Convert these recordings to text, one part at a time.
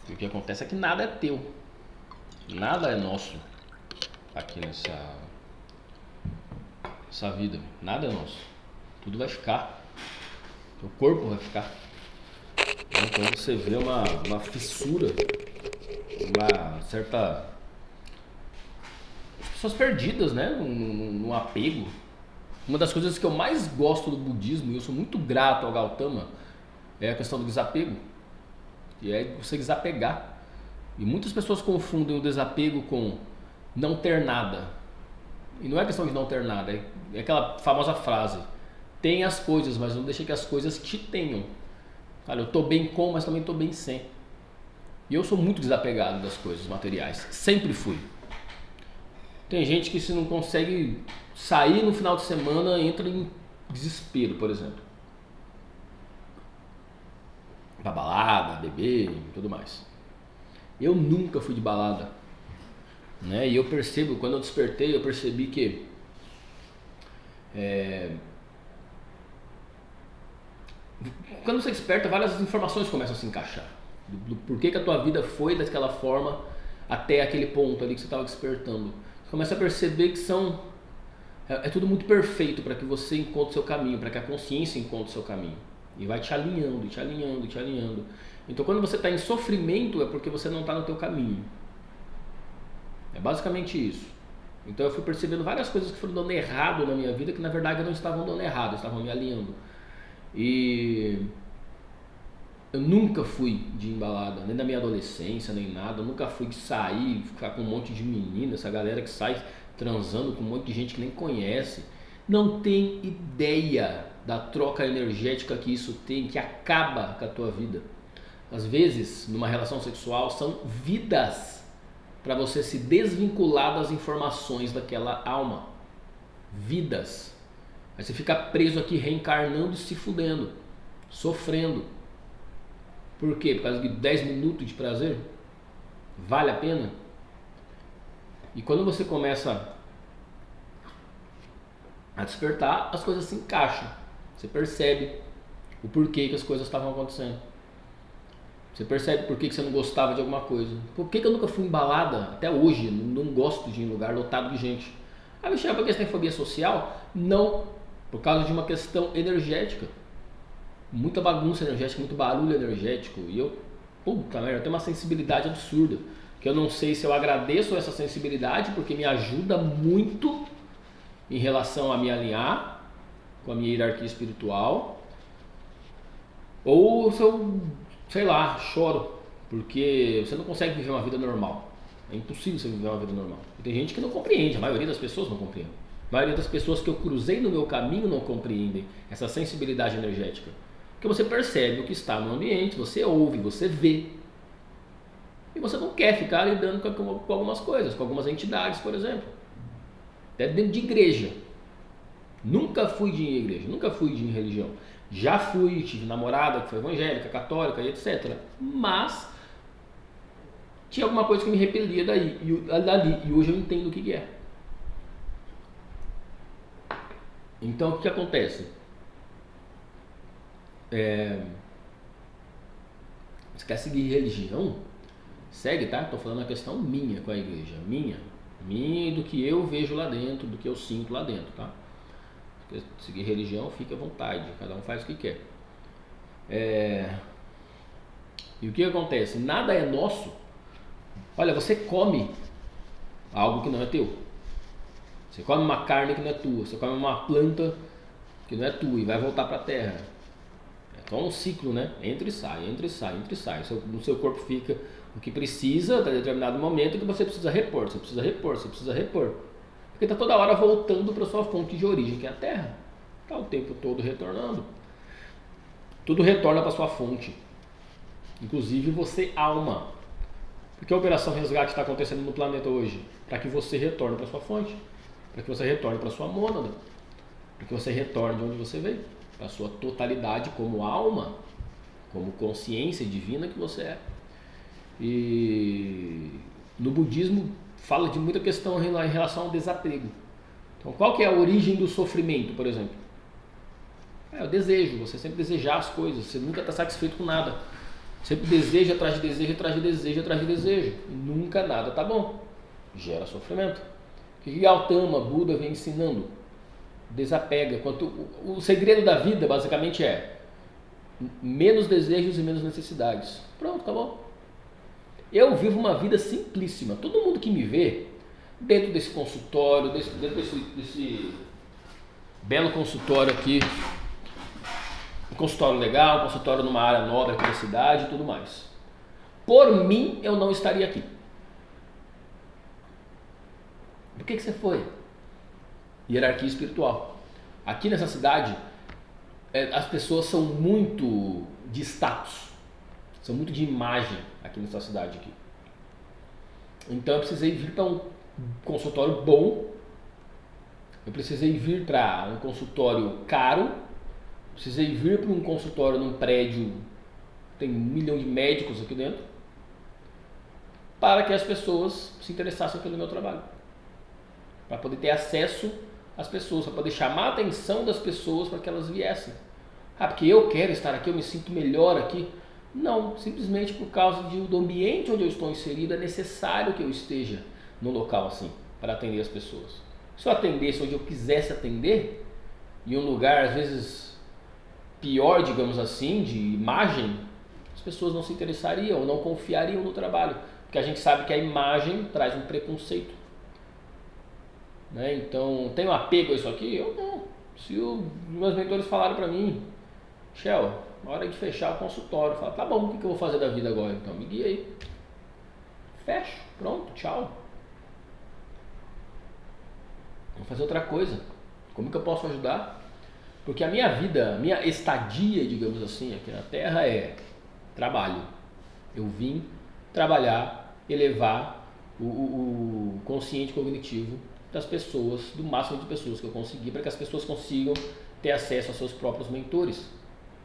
E o que acontece é que nada é teu, nada é nosso aqui nessa vida, nada é nosso, tudo vai ficar, o corpo vai ficar. Então você vê uma fissura, uma certa... pessoas perdidas, né, no apego. Uma das coisas que eu mais gosto do budismo, e eu sou muito grato ao Gautama, é a questão do desapego, que é você desapegar. E muitas pessoas confundem o desapego com não ter nada. E não é questão de não ter nada, é aquela famosa frase: tenha as coisas, mas não deixe que as coisas te tenham. Cara, eu tô bem com, mas também tô bem sem. E eu sou muito desapegado das coisas materiais, sempre fui. Tem gente que se não consegue sair no final de semana entra em desespero, por exemplo. Pra balada, beber e tudo mais. Eu nunca fui de balada, né? E eu percebo, quando eu despertei, eu percebi que quando você desperta, várias informações começam a se encaixar. Do porquê que a tua vida foi daquela forma até aquele ponto ali que você estava despertando. Você começa a perceber que é tudo muito perfeito para que você encontre o seu caminho, para que a consciência encontre o seu caminho. E vai te alinhando, te alinhando, te alinhando. Então quando você está em sofrimento é porque você não está no teu caminho. É basicamente isso. Então eu fui percebendo várias coisas que foram dando errado na minha vida, que na verdade não estavam dando errado, estavam me alinhando. E eu nunca fui de embalada, nem na minha adolescência, nem nada. Eu nunca fui de sair, ficar com um monte de menina, essa galera que sai transando com um monte de gente que nem conhece. Não tem ideia da troca energética que isso tem, que acaba com a tua vida. Às vezes, numa relação sexual, são vidas para você se desvincular das informações daquela alma. Vidas. Aí você fica preso aqui reencarnando e se fudendo, sofrendo. Por quê? Por causa de 10 minutos de prazer? Vale a pena? E quando você começa a despertar, as coisas se encaixam. Você percebe o porquê que as coisas estavam acontecendo. Você percebe por que você não gostava de alguma coisa. Por que eu nunca fui embalada? Até hoje, não gosto de ir em lugar lotado de gente. Ah, Michel, porque você tem fobia social? Não, por causa de uma questão energética. Muita bagunça energética, muito barulho energético. E eu, puta merda, eu tenho uma sensibilidade absurda. Que eu não sei se eu agradeço essa sensibilidade, porque me ajuda muito em relação a me alinhar com a minha hierarquia espiritual. Ou se eu, sei lá, choro, porque você não consegue viver uma vida normal. É impossível você viver uma vida normal. E tem gente que não compreende, a maioria das pessoas não compreende. A maioria das pessoas que eu cruzei no meu caminho não compreendem essa sensibilidade energética. Porque você percebe o que está no ambiente, você ouve, você vê. E você não quer ficar lidando com algumas coisas, com algumas entidades, por exemplo. Até dentro de igreja. Nunca fui de igreja, nunca fui de religião. Já fui, tive namorada que foi evangélica, católica e etc. Mas tinha alguma coisa que me repelia dali. E hoje eu entendo o que é. Então o que acontece? Você quer seguir religião? Segue, tá? Estou falando a questão minha com a igreja. Minha e do que eu vejo lá dentro, do que eu sinto lá dentro, tá? Se quer seguir religião, fique à vontade. Cada um faz o que quer. E o que acontece? Nada é nosso. Olha, você come algo que não é teu. Você come uma carne que não é tua. Você come uma planta que não é tua e vai voltar para a terra. É só um ciclo, né? Entra e sai, entra e sai, entra e sai. No seu corpo fica o que precisa até determinado momento que você precisa repor, você precisa repor, você precisa repor. Porque está toda hora voltando para a sua fonte de origem, que é a terra. Está o tempo todo retornando. Tudo retorna para a sua fonte. Inclusive você, alma. Porque a operação resgate está acontecendo no planeta hoje? Para que você retorne para a sua fonte. Para que você retorne para a sua mônada. Para que você retorne de onde você veio. Para a sua totalidade como alma, como consciência divina que você é. E no budismo fala de muita questão em relação ao desapego. Então qual que é a origem do sofrimento, por exemplo? É o desejo, você sempre desejar as coisas, você nunca está satisfeito com nada. Sempre desejo atrás de desejo, atrás de desejo, atrás de desejo. E nunca nada tá bom. Gera sofrimento. O que Gautama, Buda, vem ensinando? Desapega. O segredo da vida, basicamente, é menos desejos e menos necessidades. Pronto, acabou. Eu vivo uma vida simplíssima. Todo mundo que me vê, dentro desse consultório, dentro desse belo consultório aqui, um consultório legal, um consultório numa área nobre aqui da cidade e tudo mais. Por mim, eu não estaria aqui. Por que você foi? Hierarquia espiritual. Aqui nessa cidade, as pessoas são muito de status, são muito de imagem aqui nessa cidade aqui. Então eu precisei vir para um consultório bom, eu precisei vir para um consultório caro, precisei vir para um consultório num prédio, tem 1 milhão de médicos aqui dentro, para que as pessoas se interessassem pelo meu trabalho. Para poder ter acesso às pessoas, para poder chamar a atenção das pessoas para que elas viessem. Ah, porque eu quero estar aqui, eu me sinto melhor aqui. Não, simplesmente por causa do ambiente onde eu estou inserido, é necessário que eu esteja num local assim, para atender as pessoas. Se eu atendesse onde eu quisesse atender, em um lugar às vezes pior, digamos assim, de imagem, as pessoas não se interessariam, não confiariam no trabalho, porque a gente sabe que a imagem traz um preconceito. Né? Então, tenho apego a isso aqui? Eu não. Se meus mentores falaram para mim, Shell, na hora de fechar o consultório, fala, tá bom, o que eu vou fazer da vida agora? Então, me guia aí. Fecho, pronto, tchau. Vou fazer outra coisa. Como que eu posso ajudar? Porque a minha vida, a minha estadia, digamos assim, aqui na Terra é trabalho. Eu vim trabalhar, elevar o consciente cognitivo das pessoas, do máximo de pessoas que eu conseguir, para que as pessoas consigam ter acesso aos seus próprios mentores,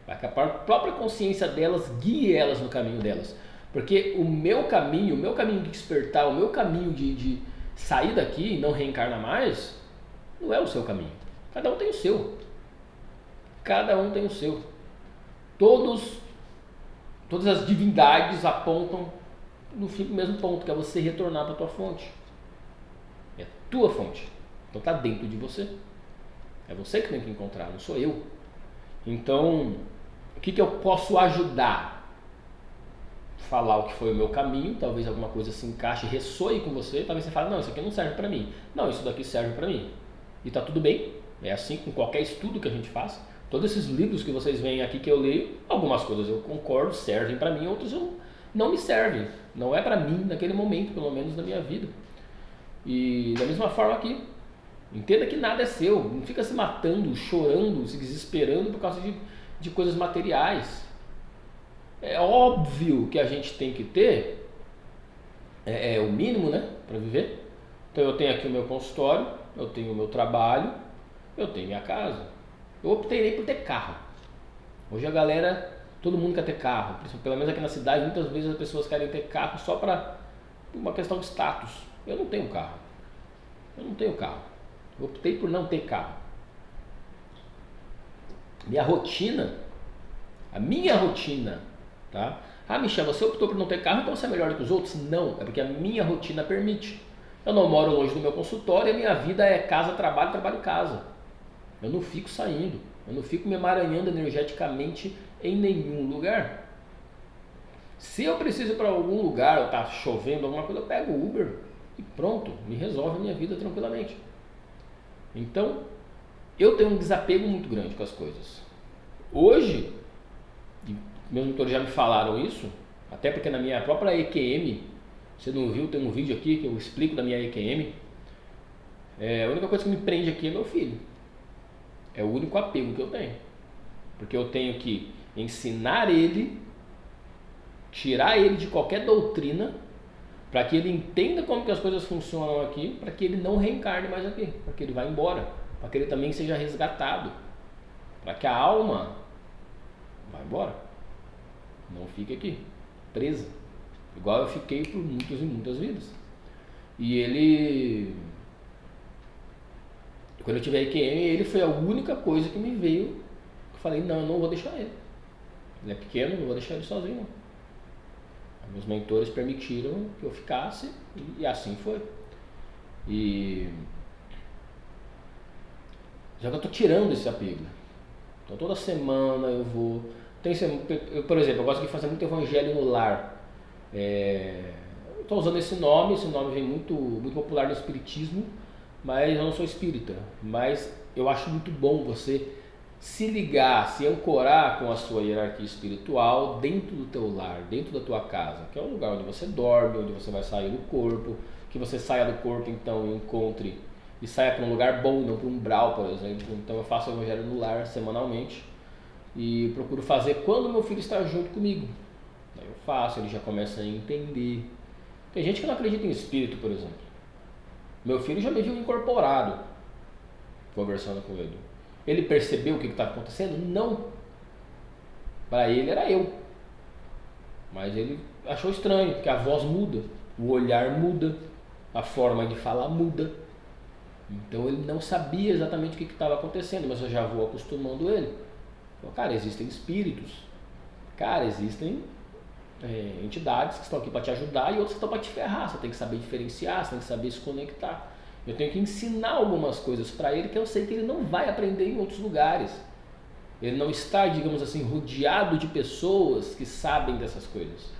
para que a própria consciência delas guie elas no caminho delas. Porque o meu caminho de despertar, o meu caminho de sair daqui e não reencarnar mais, não é o seu caminho. Cada um tem o seu. Cada um tem o seu. Todas as divindades apontam no mesmo ponto, que é você retornar para a tua fonte. É a tua fonte. Então está dentro de você. É você que tem que encontrar, não sou eu. Então, o que eu posso ajudar? Falar o que foi o meu caminho, talvez alguma coisa se encaixe, ressoe com você, talvez você fale, não, isso aqui não serve para mim. Não, isso daqui serve para mim. E está tudo bem, é assim com qualquer estudo que a gente faz. Todos esses livros que vocês veem aqui que eu leio, algumas coisas eu concordo, servem para mim, outras não me servem. Não é para mim naquele momento, pelo menos na minha vida. E da mesma forma aqui, entenda que nada é seu, não fica se matando, chorando, se desesperando por causa de coisas materiais. É óbvio que a gente tem que ter o mínimo, né, para viver. Então eu tenho aqui o meu consultório, eu tenho o meu trabalho, eu tenho minha casa. Eu optei por ter carro. Hoje a galera, todo mundo quer ter carro, pelo menos aqui na cidade, muitas vezes as pessoas querem ter carro só para uma questão de status. Eu não tenho carro. Eu não tenho carro. Eu optei por não ter carro. A minha rotina, tá? Ah, Michel, você optou por não ter carro, então você é melhor que os outros? Não, é porque a minha rotina permite. Eu não moro longe do meu consultório e a minha vida é casa, trabalho, trabalho, casa. Eu não fico saindo, eu não fico me emaranhando energeticamente em nenhum lugar. Se eu preciso ir para algum lugar, ou está chovendo, alguma coisa, eu pego o Uber e pronto, me resolve a minha vida tranquilamente. Então, eu tenho um desapego muito grande com as coisas. Hoje, meus mentores já me falaram isso, até porque na minha própria EQM, você não viu, tem um vídeo aqui que eu explico da minha EQM, a única coisa que me prende aqui é meu filho. É o único apego que eu tenho. Porque eu tenho que ensinar ele, tirar ele de qualquer doutrina, para que ele entenda como que as coisas funcionam aqui, para que ele não reencarne mais aqui, para que ele vá embora, para que ele também seja resgatado, para que a alma vá embora, não fique aqui, presa, igual eu fiquei por muitas e muitas vidas. E ele... Quando eu tive a IQM, ele foi a única coisa que me veio, que eu falei, não, eu não vou deixar ele. Ele é pequeno, não vou deixar ele sozinho, não. Meus mentores permitiram que eu ficasse e assim foi. E já que eu estou tirando esse apego. Então toda semana eu vou. Por exemplo, eu gosto de fazer muito evangelho no lar. Eu estou usando esse nome vem muito popular no espiritismo, mas eu não sou espírita. Mas eu acho muito bom você se ligar, se ancorar com a sua hierarquia espiritual dentro do teu lar, dentro da tua casa, que é o lugar onde você dorme, onde você vai sair do corpo, que você saia do corpo então e encontre e saia para um lugar bom, não para um umbral, por exemplo. Então eu faço o evangelho no lar semanalmente e procuro fazer quando meu filho está junto comigo. Aí eu faço, ele já começa a entender. Tem gente que não acredita em espírito, por exemplo. Meu filho já me viu incorporado conversando com ele. Ele percebeu o que estava acontecendo? Não. Para ele era eu. Mas ele achou estranho, porque a voz muda, o olhar muda, a forma de falar muda. Então ele não sabia exatamente o que estava acontecendo, mas eu já vou acostumando ele. Então, cara, existem espíritos. Cara, existem entidades que estão aqui para te ajudar e outras que estão para te ferrar. Você tem que saber diferenciar, você tem que saber se conectar. Eu tenho que ensinar algumas coisas para ele que eu sei que ele não vai aprender em outros lugares. Ele não está, digamos assim, rodeado de pessoas que sabem dessas coisas,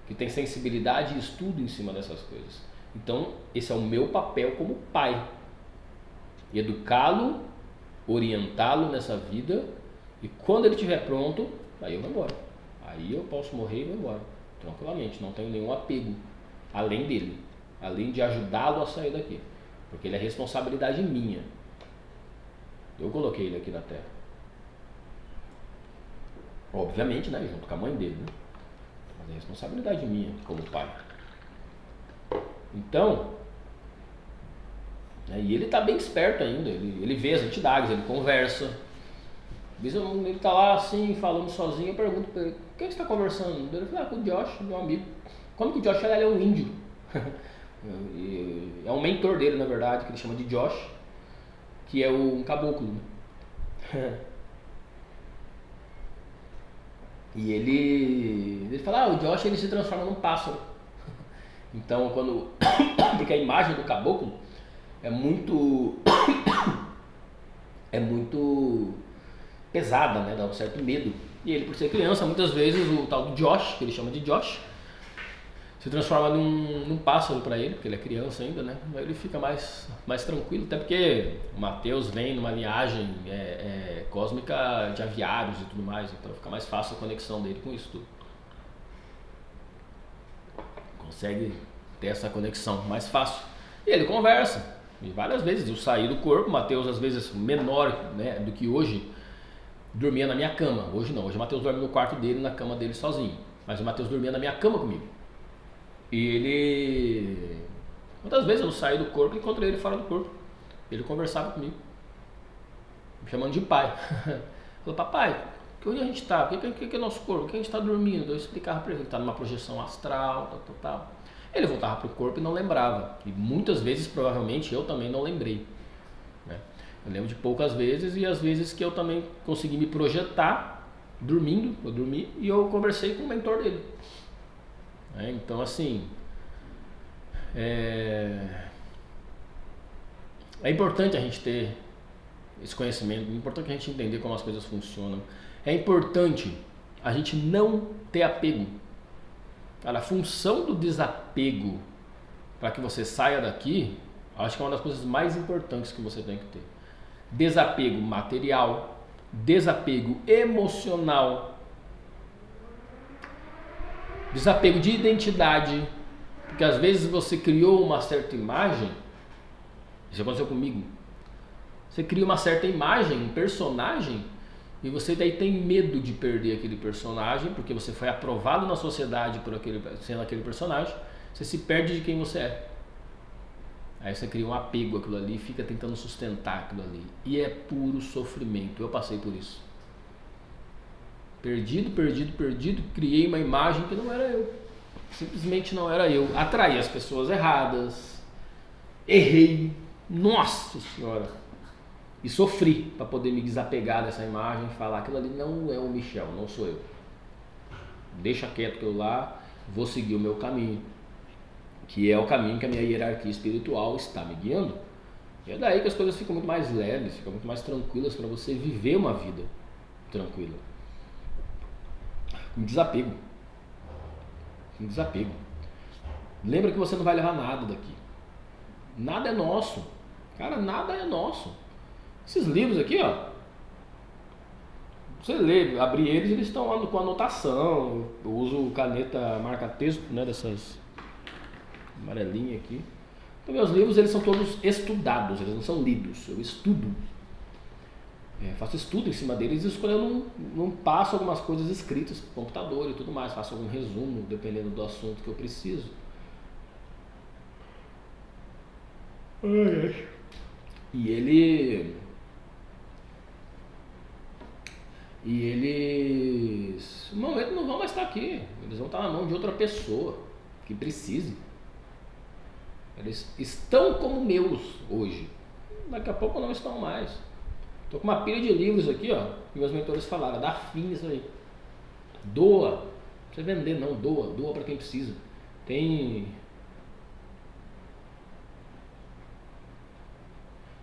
que têm sensibilidade e estudo em cima dessas coisas. Então, esse é o meu papel como pai. Educá-lo, orientá-lo nessa vida e quando ele estiver pronto, aí eu vou embora. Aí eu posso morrer e vou embora, tranquilamente, não tenho nenhum apego além dele, além de ajudá-lo a sair daqui. Porque ele é responsabilidade minha. Eu coloquei ele aqui na Terra. Obviamente, né? Junto com a mãe dele, né? Mas é responsabilidade minha como pai. Então, e ele está bem esperto ainda. Ele vê as entidades, ele conversa. Às vezes ele está lá assim, falando sozinho. Eu pergunto para ele: com quem você está conversando? Ele fala: com o Josh, meu amigo. Como que o Josh é um índio? É um mentor dele, na verdade, que ele chama de Josh, que é um caboclo. E ele fala: o Josh ele se transforma num pássaro. Então, porque a imagem do caboclo é muito pesada, né? Dá um certo medo. E ele, por ser criança, muitas vezes o tal do Josh, que ele chama de Josh, se transforma num pássaro para ele, porque ele é criança ainda, né? Aí ele fica mais tranquilo, até porque o Mateus vem numa linhagem cósmica de aviários e tudo mais, então fica mais fácil a conexão dele com isso tudo. Consegue ter essa conexão mais fácil. E ele conversa, e várias vezes eu saí do corpo, o Mateus às vezes menor, né, do que hoje, dormia na minha cama. Hoje não, hoje o Mateus dorme no quarto dele, na cama dele sozinho, mas o Mateus dormia na minha cama comigo. E ele... Muitas vezes eu saí do corpo e encontrei ele fora do corpo. Ele conversava comigo, me chamando de pai. Falou: papai, onde a gente está? O que é nosso corpo? O que a gente está dormindo? Eu explicava para ele: ele está numa projeção astral, tal. Ele voltava para o corpo e não lembrava. E muitas vezes, provavelmente, eu também não lembrei, né? Eu lembro de poucas vezes e as vezes que eu também consegui me projetar dormindo, eu dormi e eu conversei com o mentor dele. Então, assim, é importante a gente ter esse conhecimento, é importante a gente entender como as coisas funcionam, é importante a gente não ter apego. Cara, a função do desapego para que você saia daqui, acho que é uma das coisas mais importantes que você tem que ter. Desapego material, desapego emocional, desapego de identidade, porque às vezes você criou uma certa imagem, isso aconteceu comigo, você cria uma certa imagem, um personagem, e você daí tem medo de perder aquele personagem, porque você foi aprovado na sociedade por sendo aquele personagem, você se perde de quem você é. Aí você cria um apego àquilo ali, fica tentando sustentar aquilo ali, e é puro sofrimento. Eu passei por isso. Perdido, criei uma imagem que não era eu. Simplesmente não era eu. Atraí as pessoas erradas, errei, nossa senhora, e sofri para poder me desapegar dessa imagem e falar: aquilo ali não é o Michel, não sou eu. Deixa quieto aquilo lá, vou seguir o meu caminho, que é o caminho que a minha hierarquia espiritual está me guiando. E é daí que as coisas ficam muito mais leves, ficam muito mais tranquilas para você viver uma vida tranquila. Com desapego. Com desapego. Lembra que você não vai levar nada daqui. Nada é nosso. Cara, nada é nosso. Esses livros aqui, ó. Você lê, abrir eles estão lá com anotação. Eu uso caneta marca-texto, né? Dessas amarelinhas aqui. Então, meus livros, eles são todos estudados, eles não são lidos. Eu estudo. Faço estudo em cima deles e quando eu não passo algumas coisas escritas para o computador e tudo mais. Faço algum resumo, dependendo do assunto que eu preciso. E eles, no momento, não vão mais estar aqui. Eles vão estar na mão de outra pessoa que precise. Eles estão como meus hoje. Daqui a pouco não estão mais. Estou com uma pilha de livros aqui, ó, que meus mentores falaram. Dá fim isso aí. Doa. Não precisa vender não, doa. Doa para quem precisa. Tem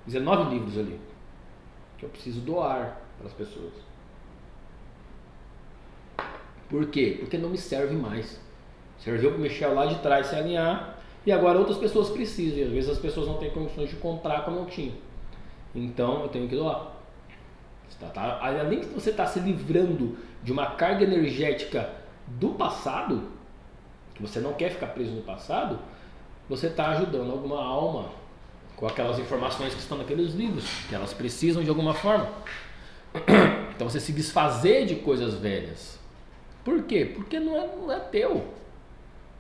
19 livros ali que eu preciso doar para as pessoas. Por quê? Porque não me serve mais. Serviu para o Michel lá de trás se alinhar e agora outras pessoas precisam. E às vezes as pessoas não têm condições de comprar como eu tinha. Então eu tenho que doar. Além de você estar se livrando de uma carga energética do passado, que você não quer ficar preso no passado, você está ajudando alguma alma com aquelas informações que estão naqueles livros, que elas precisam de alguma forma. Então você se desfazer de coisas velhas. Por quê? Porque não é teu.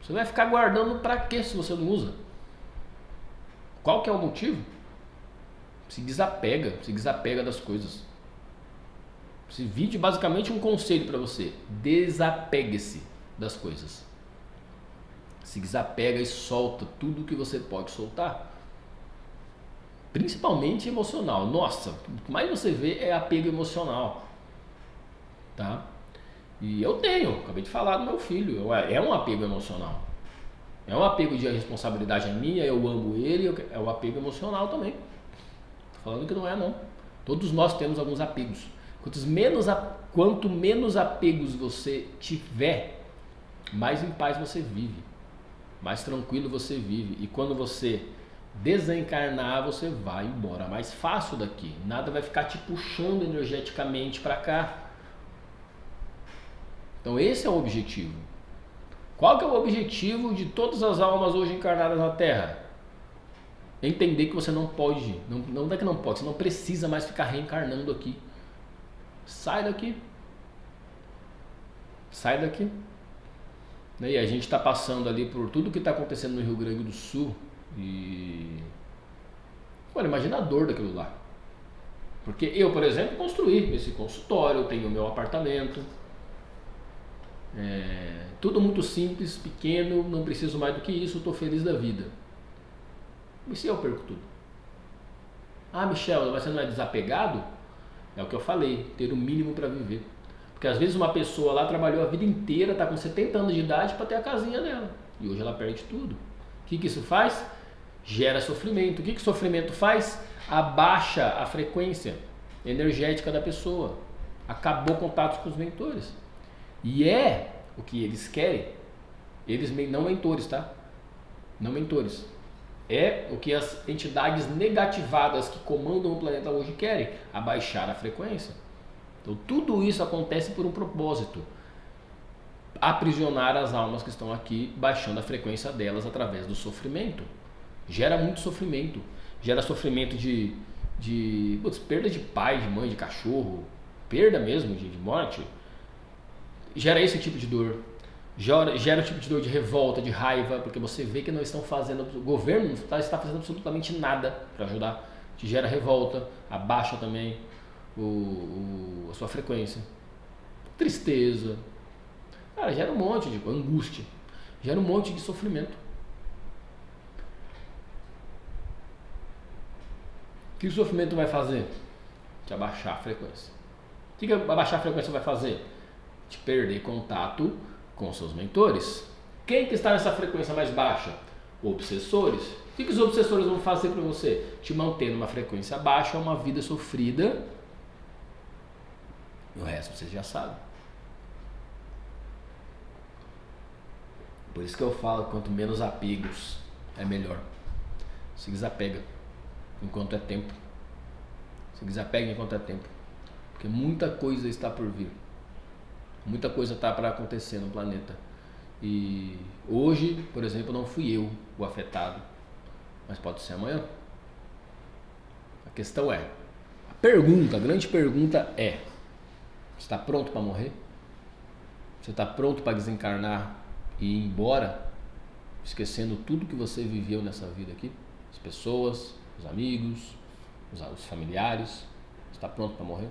Você vai ficar guardando para quê se você não usa? Qual que é o motivo? Se desapega das coisas. Esse vídeo é basicamente um conselho para você. Desapegue-se das coisas. Se desapega e solta tudo que você pode soltar. Principalmente emocional. Nossa, o que mais você vê é apego emocional. Tá? E eu tenho, acabei de falar do meu filho. É um apego emocional. É um apego de a responsabilidade é minha, eu amo ele, é o apego emocional também. Tô falando que não é não. Todos nós temos alguns apegos. Quanto menos apegos você tiver, mais em paz você vive, mais tranquilo você vive. E quando você desencarnar, você vai embora mais fácil daqui. Nada vai ficar te puxando energeticamente para cá. Então esse é o objetivo. Qual que é o objetivo de todas as almas hoje encarnadas na Terra? Entender que você não pode, não é que não pode, você não precisa mais ficar reencarnando aqui. Sai daqui. Sai daqui. E a gente está passando ali por tudo que está acontecendo no Rio Grande do Sul. E olha, imagina a dor daquilo lá. Porque eu, por exemplo, construí esse consultório, tenho o meu apartamento. Tudo muito simples, pequeno, não preciso mais do que isso, estou feliz da vida. E se eu perco tudo? Ah, Michel, mas você não é desapegado? É o que eu falei, ter o mínimo para viver. Porque às vezes uma pessoa lá trabalhou a vida inteira, está com 70 anos de idade para ter a casinha dela. E hoje ela perde tudo. O que isso faz? Gera sofrimento. O que sofrimento faz? Abaixa a frequência energética da pessoa. Acabou contatos com os mentores. E é o que eles querem. Eles não mentores, tá? Não mentores. É o que as entidades negativadas que comandam o planeta hoje querem, abaixar a frequência. Então tudo isso acontece por um propósito: aprisionar as almas que estão aqui, baixando a frequência delas através do sofrimento. Gera muito sofrimento. Gera sofrimento de perda de pai, de mãe, de cachorro, perda mesmo de morte. Gera esse tipo de dor. Gera um tipo de dor de revolta, de raiva, porque você vê que não estão fazendo, o governo não está fazendo absolutamente nada para ajudar. Te gera revolta, abaixa também a sua frequência. Tristeza. Cara, gera um monte de angústia, gera um monte de sofrimento. O que o sofrimento vai fazer? Te abaixar a frequência. O que abaixar a frequência vai fazer? Te perder contato com seus mentores. Quem que está nessa frequência mais baixa? Obsessores. O que os obsessores vão fazer para você? Te manter numa frequência baixa, uma vida sofrida. E o resto você já sabe. Por isso que eu falo, quanto menos apegos, é melhor. Se desapega enquanto é tempo. Se desapega enquanto é tempo. Porque muita coisa está por vir. Muita coisa está para acontecer no planeta. E hoje, por exemplo, não fui eu o afetado. Mas pode ser amanhã. A questão é, a grande pergunta é: você está pronto para morrer? Você está pronto para desencarnar e ir embora, esquecendo tudo que você viveu nessa vida aqui? As pessoas, os amigos, os familiares. Você está pronto para morrer?